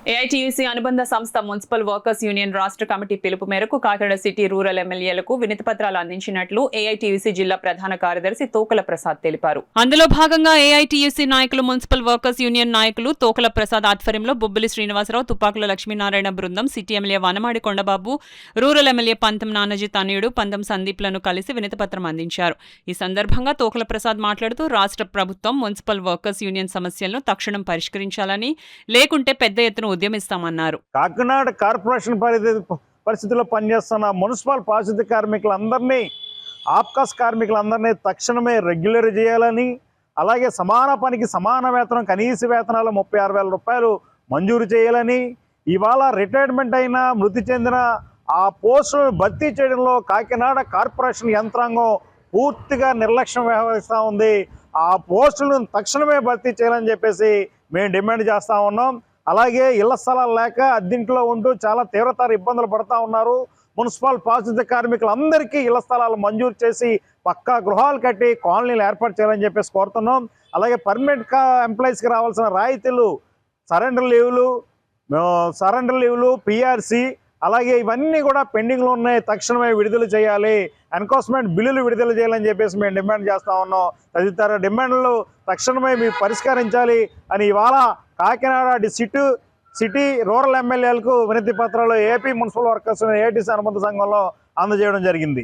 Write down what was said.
AITUC అనుబంధ సంస్థ municipal workers union రాష్ట్ర కమిటీ పిలుపు మేరకు కాకినాడ సిటీ రూరల్ ఎమ్మెల్యేలకు వినతిపత్రాలు అందించినట్లు ఏఐటీయూసీ జిల్లా ప్రధాన కార్యదర్శి తోకల ప్రసాద్ తెలిపారు. అందులో భాగంగా ఏఐటీయూసీ నాయకులు, మున్సిపల్ వర్కర్స్ యూనియన్ నాయకులు తోకల ప్రసాద్ ఆధ్వర్యంలో బొబ్బిలి శ్రీనివాసరావు, తుపాకుల లక్ష్మీనారాయణ బృందం, city MLA Vanamadi Kondababu, rural MLA పంతం నానాజీ తనయుడు పంతం సందీప్లను కలిసి వినతిపత్రం అందించారు. ఈ సందర్భంగా తోకల ప్రసాద్ మాట్లాడుతూ రాష్ట్ర ప్రభుత్వం మున్సిపల్ వర్కర్స్ యూనియన్ సమస్యలను తక్షణం పరిష్కరించాలని, లేకుంటే పెద్ద ఎత్తున ఉద్యమిస్తామన్నారు. కాకినాడ కార్పొరేషన్ పరిస్థితుల్లో పనిచేస్తున్న మున్సిపల్ పారిశుద్ధ్య కార్మికులందరినీ, ఆప్కాస్ కార్మికులందరినీ తక్షణమే రెగ్యులర్ చేయాలని, అలాగే సమాన పనికి సమాన వేతనం, కనీస వేతనాలు 36,000 రూపాయలు మంజూరు చేయాలని, ఇవాళ రిటైర్మెంట్ అయిన మృతి చెందిన ఆ పోస్టులను భర్తీ చేయడంలో కాకినాడ కార్పొరేషన్ యంత్రాంగం పూర్తిగా నిర్లక్ష్యం వ్యవహరిస్తూ ఉంది. ఆ పోస్టులను తక్షణమే భర్తీ చేయాలని చెప్పేసి మేము డిమాండ్ చేస్తూ ఉన్నాం. అలాగే ఇళ్ల స్థలాలు లేక అద్దెంట్లో ఉంటూ చాలా తీవ్రతర ఇబ్బందులు పడుతూ ఉన్నారు. మున్సిపల్ పారిశుద్ధ్య కార్మికులందరికీ ఇళ్ల స్థలాలు మంజూరు చేసి పక్కా గృహాలు కట్టి కాలనీలు ఏర్పాటు చేయాలని చెప్పేసి కోరుతున్నాం. అలాగే పర్మనెంట్ ఎంప్లాయీస్కి రావాల్సిన రాయితీలు, సరెండర్ లీవ్లు, పిఆర్సీ, అలాగే ఇవన్నీ కూడా పెండింగ్లో ఉన్నాయి. తక్షణమే విడుదల చేయాలి, ఎన్ఫోర్స్మెంట్ బిల్లులు విడుదల చేయాలని చెప్పేసి మేము డిమాండ్ చేస్తూ ఉన్నాం. తదితర డిమాండ్లు తక్షణమే మీరు పరిష్కరించాలి అని ఇవాళ కాకినాడ సిటీ రూరల్ ఎమ్మెల్యేలకు వినతి పత్రాలు ఏపీ మున్సిపల్ వర్కర్స్ ఏఐటీసీ అనుబంధ సంఘంలో అందజేయడం జరిగింది.